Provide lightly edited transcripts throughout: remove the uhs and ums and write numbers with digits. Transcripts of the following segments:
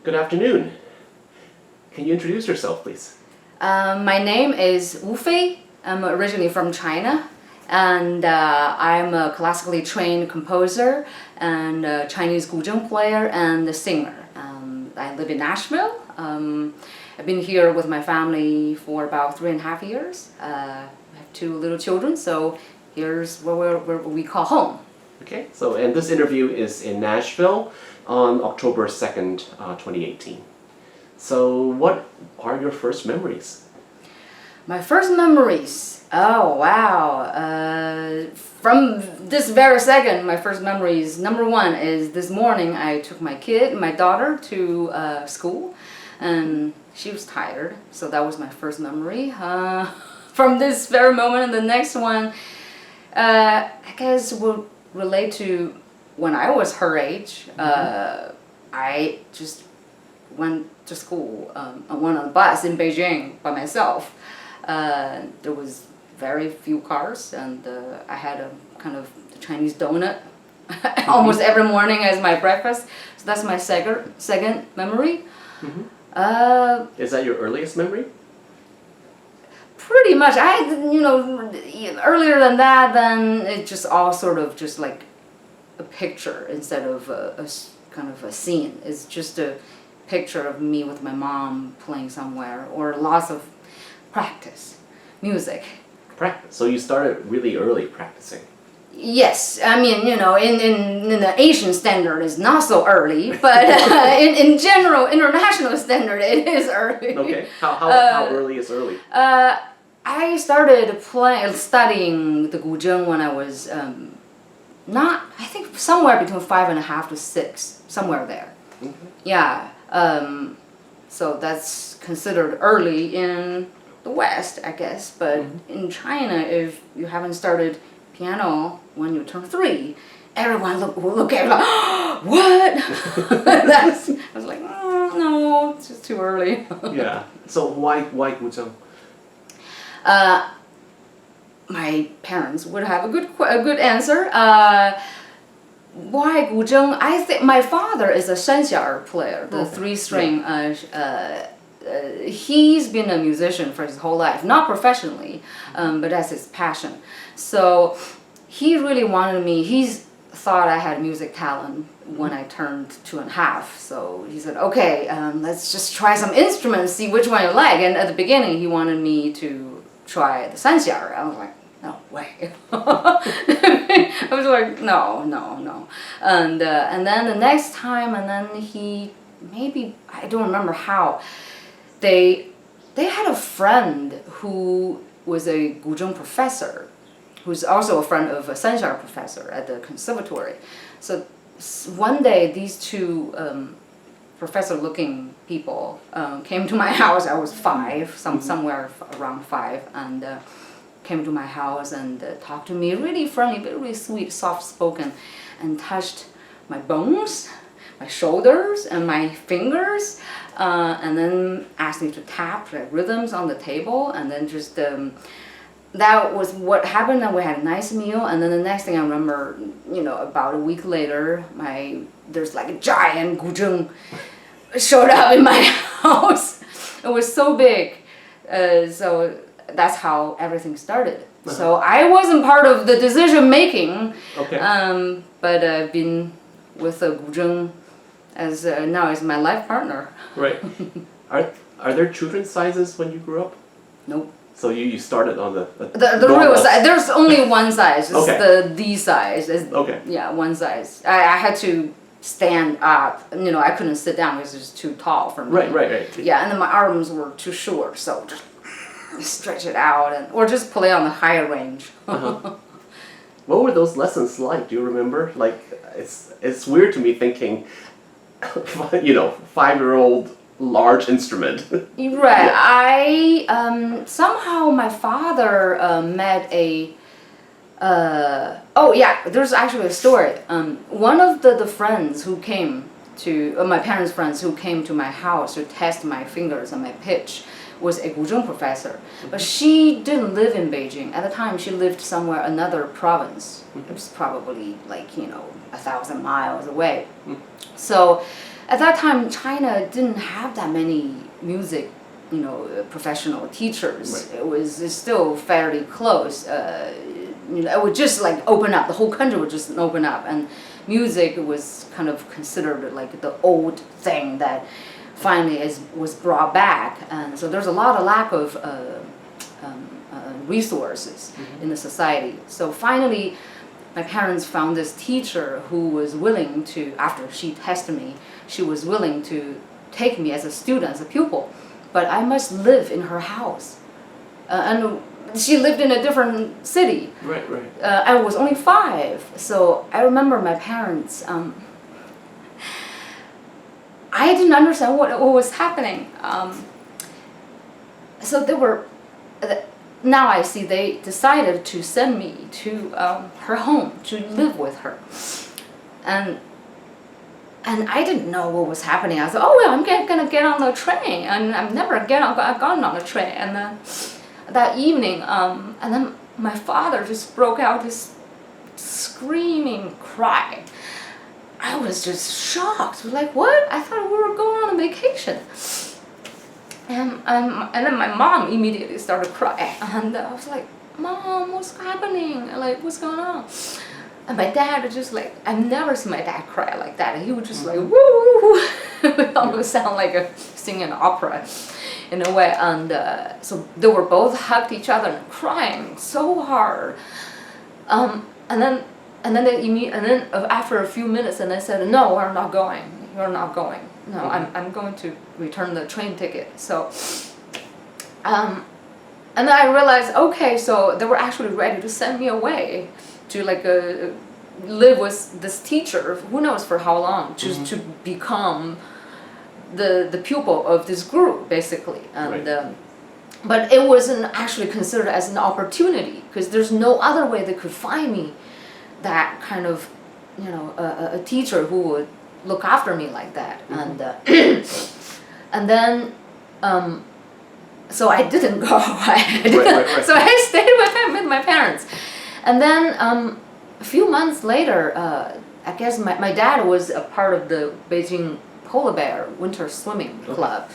Good afternoon. Can you introduce yourself, please? My name is Wu Fei. I'm originally from China, and I'm a classically trained composer and a Chinese guzheng player and a singer. I live in Nashville. I've been here with my family for about 3.5 years. I have 2 little children, so here's where we call home. Okay, and this interview is in Nashville on October 2nd, 2018. So what are your first memories? My first memories. Oh wow! From this very second, my first memories. Number one is this morning I took my daughter to school, and she was tired, so that was my first memory. From this very moment, and the next one, I guess will relate to when I was her age. I just went to school. I went on a bus in Beijing by myself. There was very few cars, and I had a kind of Chinese donut almost every morning as my breakfast. So that's my second memory. Is that your earliest memory? Pretty much. Earlier than that, then it just all sort of just like a picture instead of a kind of a scene. It's just a picture of me with my mom playing somewhere, or lots of practice, music. Practice. So you started really early practicing. Yes, I mean, in the Asian standard it's not so early, but in general, international standard it is early. Okay, how early is early? I started studying the guzheng when I was I think somewhere between 5.5 to 6, somewhere there. Yeah, so that's considered early in the West, I guess, but in China, if you haven't started piano when you turn 3, everyone will look at you like, what? I was like, no, it's just too early. Yeah. So why guzheng? My parents would have a good answer. Why guzheng? I think my father is a shanxiao player, the 3-string. He's been a musician for his whole life, not professionally, but that's his passion. So he really wanted me. He's thought I had music talent when I turned 2.5. So he said, "Okay, let's just try some instruments, see which one you like." And at the beginning, he wanted me to try the sanxiao. I was like, no way. I was like, no. And then the next time, and then I don't remember how, they had a friend who was a guzheng professor, who's also a friend of a sanxiao professor at the conservatory. So one day, these 2 professor-looking people came to my house. I was 5, somewhere around 5, and came to my house and talked to me, really friendly, but really sweet, soft-spoken, and touched my bones, my shoulders, and my fingers, and then asked me to tap like rhythms on the table, and then just that was what happened. And we had a nice meal, and then the next thing I remember, about a week later, there's like a giant guzheng showed up in my house. It was so big, so that's how everything started. So I wasn't part of the decision making, but I've been with the guzheng as now as my life partner. Right. Are there children's sizes when you grew up? Nope. So you started on the real size. There's only one size. It's the D size. Okay. Yeah, one size. I had to stand up. I couldn't sit down because it was too tall for me. Right. Yeah, and then my arms were too short, so just stretch it out, or just play on the higher range. What were those lessons like? Do you remember? Like, it's weird to me thinking, 5-year-old large instrument. Right. I somehow my father met a. There's actually a story. One of the friends who came to my parents' friends who came to my house to test my fingers and my pitch was a guzheng professor, but she didn't live in Beijing at the time. She lived somewhere another province. It was probably 1,000 miles away. So at that time, China didn't have that many music, professional teachers. Right. It's still fairly close. It would just like open up. The whole country would just open up, and music was kind of considered like the old thing that finally was brought back. And so there's a lot of lack of resources in the society. So finally, my parents found this teacher who was willing to, after she tested me, she was willing to take me as a student, as a pupil, but I must live in her house. And she lived in a different city. Right, right. I was only 5, so I remember my parents, I didn't understand what was happening. So they were, now I see they decided to send me to her home to live with her. And I didn't know what was happening. I was like, oh, well, I'm gonna get on the train. And I've never gotten on the train. And then that evening, and then my father just broke out this screaming cry. I was just shocked. Like, what? I thought we were going on a vacation. And then my mom immediately started crying. And I was like, Mom, what's happening? Like, what's going on? And my dad just like, I've never seen my dad cry like that. He would just like, woo! It almost sound like singing opera in a way. And so they were both hugged each other and crying so hard. And then after a few minutes, and they said, no, we're not going. You're not going. No, I'm going to return the train ticket. So, and then I realized, okay, so they were actually ready to send me away to like live with this teacher, who knows for how long, just to become the pupil of this group, basically. And Right. But it wasn't actually considered as an opportunity, because there's no other way they could find me that kind of, a teacher who would look after me like that. And and then so I didn't go. Right. So I stayed with my parents. And then a few months later, I guess my dad was a part of the Beijing Polar Bear Winter Swimming Club.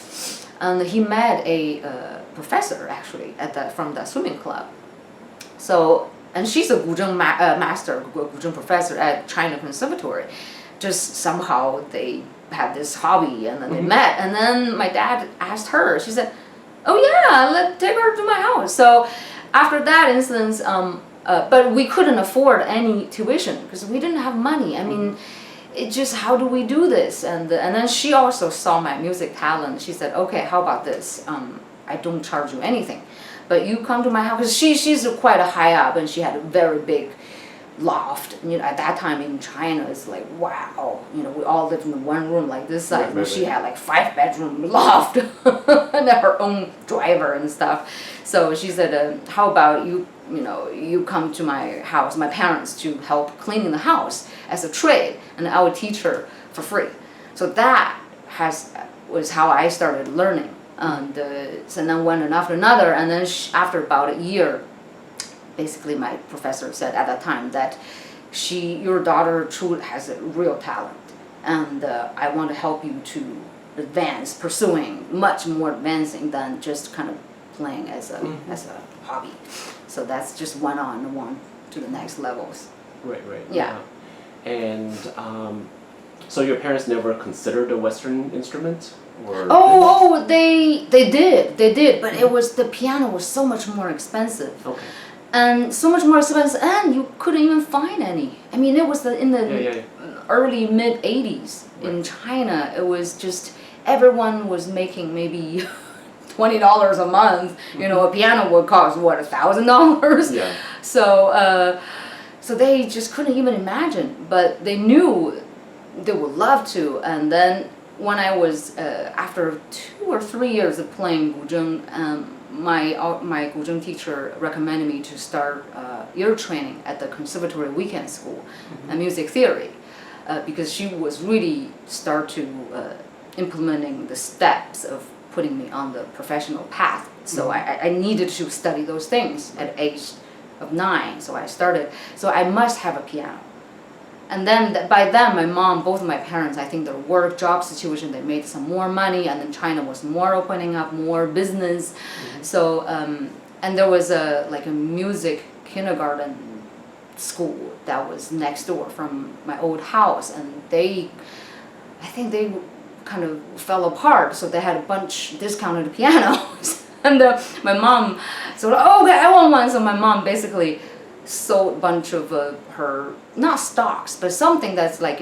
And he met a professor actually from the swimming club. So, and she's a Guzheng master, Guzheng professor at China Conservatory. Just somehow they had this hobby, and then they met. And then my dad asked her. She said, "Oh yeah, take her to my house." So, after that instance, but we couldn't afford any tuition because we didn't have money. I mean, it just, how do we do this? And then she also saw my music talent. She said, okay, how about this? I don't charge you anything, but you come to my house. 'Cause she's quite a high up, and she had a very big loft. At that time in China, it's like, wow. We all lived in one room like this size, but she had like 5-bedroom loft and her own driver and stuff. So she said, how about you come to my house, my parents, to help cleaning the house as a trade, and I would teach her for free. So that was how I started learning. And so then one after another, and then after about a year, basically my professor said at that time that your daughter truly has a real talent, and I want to help you to advance, pursuing much more advancing than just kind of playing as a hobby. So that's just went on to the next levels. Right. Yeah. And so your parents never considered a Western instrument, or? Oh, they did, but the piano was so much more expensive. Okay. And so much more expensive, and you couldn't even find any. I mean, it was in the early mid 80s in China. It was just everyone was making maybe $20 a month. A piano would cost what, $1,000. Yeah. So they just couldn't even imagine, but they knew they would love to. And then when I was after 2 or 3 years of playing guzheng, my guzheng teacher recommended me to start ear training at the Conservatory Weekend School, music theory, because she was really implementing the steps of putting me on the professional path. So I needed to study those things at age of 9. So I started. So I must have a piano. and then by then my mom, both of my parents, I think their work job situation, they made some more money, and then China was more opening up, more business. So and there was a music kindergarten school that was next door from my old house, and I think they kind of fell apart, so they had a bunch discounted pianos. And my mom said, oh, okay, I want one. So my mom basically sold a bunch of her, not stocks, but something that's like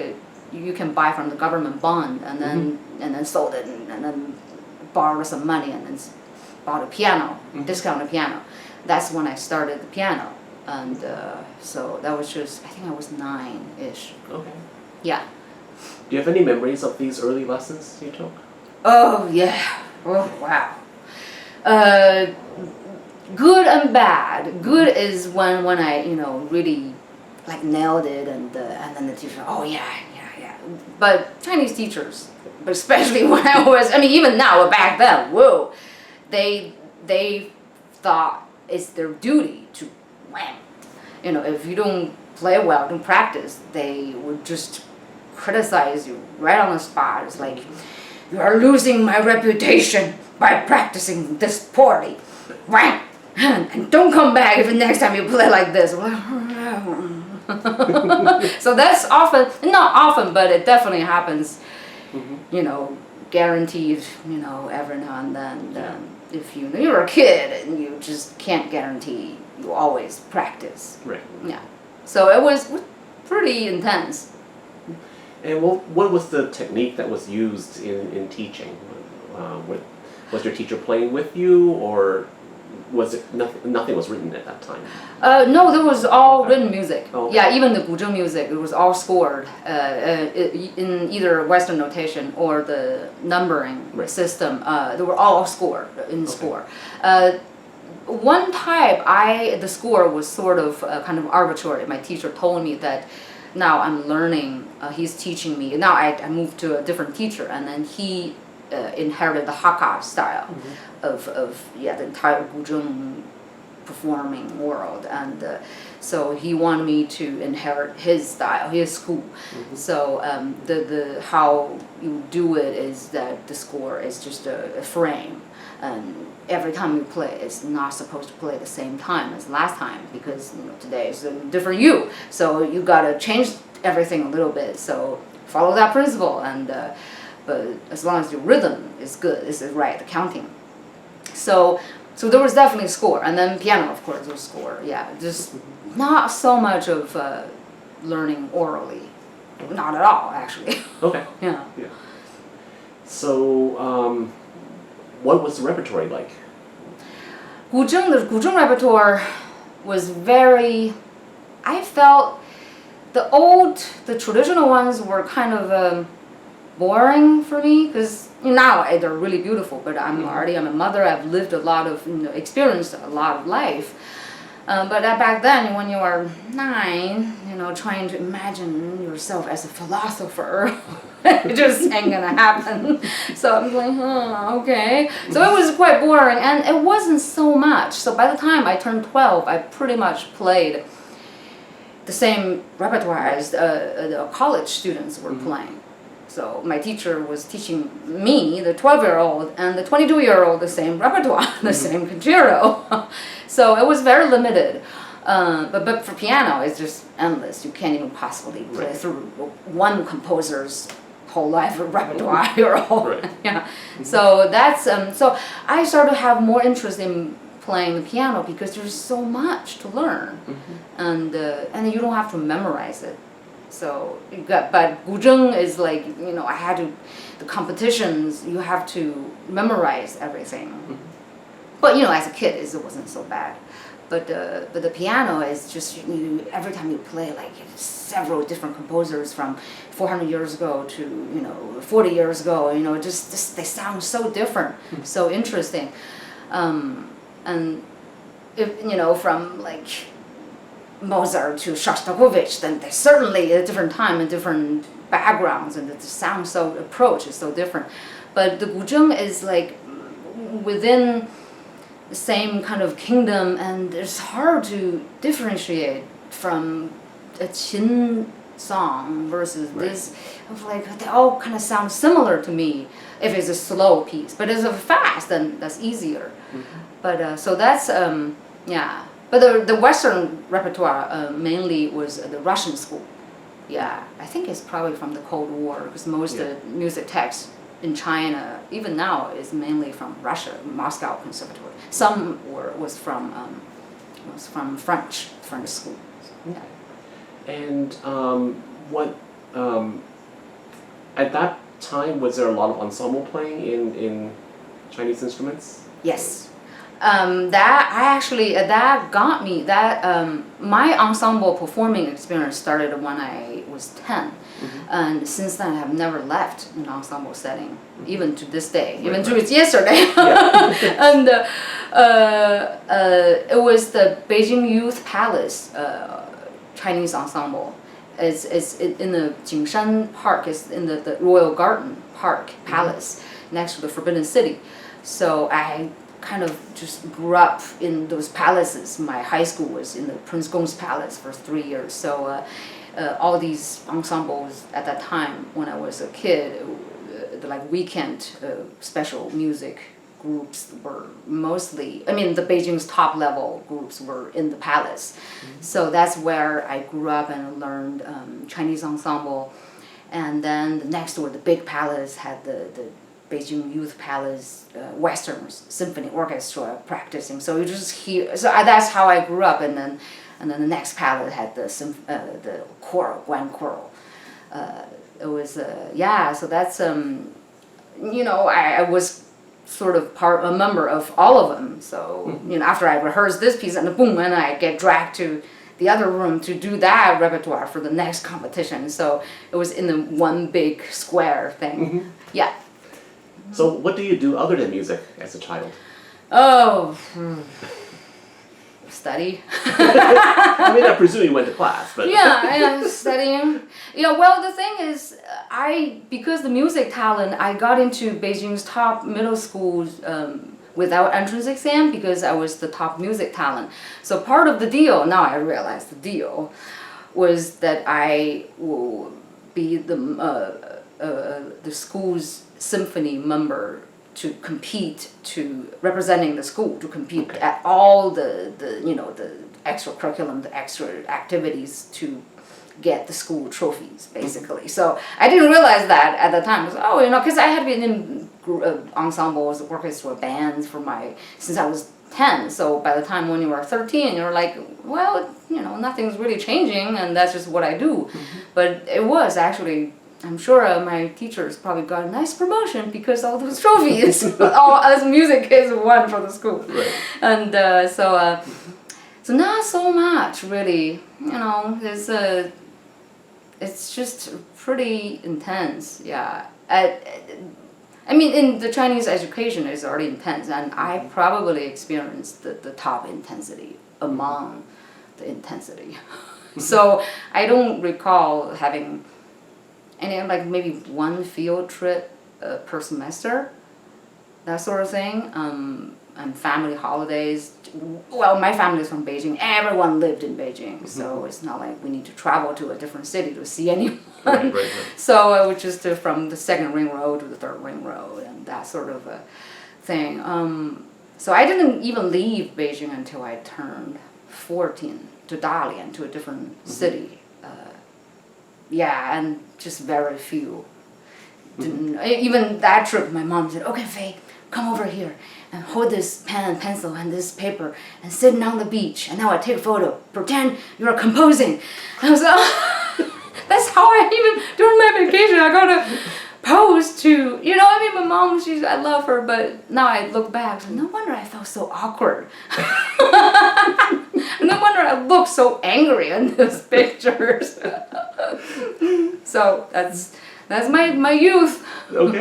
you can buy from the government bond, and then sold it, and then borrowed some money, and then bought a piano, discounted piano. That's when I started the piano. And so that was just, I think I was 9-ish. Okay. Yeah. Do you have any memories of these early lessons you took? Oh, yeah. Oh, wow. Good and bad. Good is when I, really nailed it, and then the teacher, oh, yeah. But Chinese teachers, but especially when even now, back then, whoa, they thought it's their duty to wham. If you don't play well, don't practice, they would just criticize you right on the spot. It's like, you are losing my reputation by practicing this poorly. Wham! And don't come back if the next time you play like this. So that's often, not often, but it definitely happens, guaranteed, every now and then. If you're a kid and you just can't guarantee you always practice. Right. Yeah. So it was pretty intense. And what was the technique that was used in teaching? Was your teacher playing with you, or was it nothing was written at that time? No, there was all written music. Oh, okay. Yeah, even the guzheng music, it was all scored in either Western notation or the numbering system. They were all scored in score. One type, the score was sort of kind of arbitrary. My teacher told me that now I'm learning, he's teaching me. Now I moved to a different teacher, and then he inherited the Hakka style of the entire guzheng performing world, and so he wanted me to inherit his style, his school. So the how you do it is that the score is just a frame, and every time you play, it's not supposed to play the same time as last time, because today is a different you. So you gotta change everything a little bit. So follow that principle, and but as long as your rhythm is good, this is right, the counting. So there was definitely score, and then piano, of course, was score. Yeah, just not so much of learning orally, not at all, actually. Okay. Yeah. So, what was the repertoire like? The guzheng repertoire was very, I felt the traditional ones were kind of boring for me, because now they're really beautiful, but I'm a mother, I've lived a lot of, experienced a lot of life. But back then, when you were 9, trying to imagine yourself as a philosopher, it just ain't gonna happen. So I'm like, okay. So it was quite boring, and it wasn't so much. So by the time I turned 12, I pretty much played the same repertoire as the college students were playing. So my teacher was teaching me, the 12-year-old, and the 22-year-old, the same repertoire, the same concerto. So it was very limited. But for piano, it's just endless. You can't even possibly play through one composer's whole life repertoire. Yeah. So that's so I started to have more interest in playing the piano, because there's so much to learn, and you don't have to memorize it. So but guzheng is like, I had to, the competitions, you have to memorize everything. But as a kid, it wasn't so bad. But the piano is just, every time you play, like several different composers from 400 years ago to 40 years ago, just they sound so different, so interesting. And if from like Mozart to Shostakovich, then there's certainly a different time and different backgrounds, and the sound approach is so different. But the guzheng is like within the same kind of kingdom, and it's hard to differentiate from a qin song versus Right. this. I was like, they all kind of sound similar to me if it's a slow piece. But if it's a fast, then that's easier. But so that's yeah. But the Western repertoire mainly was the Russian school. Yeah, I think it's probably from the Cold War because most of the music texts in China, even now, is mainly from Russia, Moscow Conservatory. Some was from French school. Yeah. And what at that time was there a lot of ensemble playing in Chinese instruments? Yes. That got me my ensemble performing experience started when I was 10. And since then I have never left an ensemble setting, even to this day, even to yesterday. And it was the Beijing Youth Palace Chinese ensemble. It's in the Jingshan Park. It's in the Royal Garden Park Palace next to the Forbidden City. So I kind of just grew up in those palaces. My high school was in the Prince Gong's Palace for 3 years. So all these ensembles at that time when I was a kid, the like weekend special music groups were mostly, the Beijing's top level groups were in the palace. So that's where I grew up and learned Chinese ensemble. And then the next door, the big palace had the Beijing Youth Palace Western Symphony Orchestra practicing. So you just hear. So that's how I grew up. And then the next palace had the choral, grand choral. It was So that's I was sort of a member of all of them. So after I rehearsed this piece and boom, and I get dragged to the other room to do that repertoire for the next competition. So it was in the one big square thing. Yeah. So what do you do other than music as a child? Oh, study. I presume you went to class, but Yeah, studying. Well, the thing is, because the music talent, I got into Beijing's top middle schools without entrance exam because I was the top music talent. So part of the deal, now I realize the deal, was that I will be the school's symphony member to compete, representing the school, to compete at all the extra curriculum, the extra activities to get the school trophies, basically. So I didn't realize that at the time. Because I had been in ensembles, orchestra, bands since I was 10. So by the time when you were 13, you're like, well, nothing's really changing, and that's just what I do. But it was actually. I'm sure my teachers probably got a nice promotion because all those trophies, all us music kids won for the school. Right. And so not so much really. It's just pretty intense. Yeah. In the Chinese education, it's already intense, and I probably experienced the top intensity among the intensity. So I don't recall having. And like maybe one field trip per semester, that sort of thing. And family holidays. Well, my family is from Beijing. Everyone lived in Beijing, so it's not like we need to travel to a different city to see anyone. Right. So it was just from the second ring road to the third ring road and that sort of a thing. So I didn't even leave Beijing until I turned 14 to Dalian, to a different city. And just very few. Even that trip, my mom said, "Okay, Faye, come over here and hold this pen and pencil and this paper and sit on the beach. And now I take a photo. Pretend you're composing." And I was like, oh, that's how I even during my vacation I got to pose to. My mom, I love her, but now I look back, so no wonder I felt so awkward. No wonder I look so angry in those pictures. So that's my youth. Okay.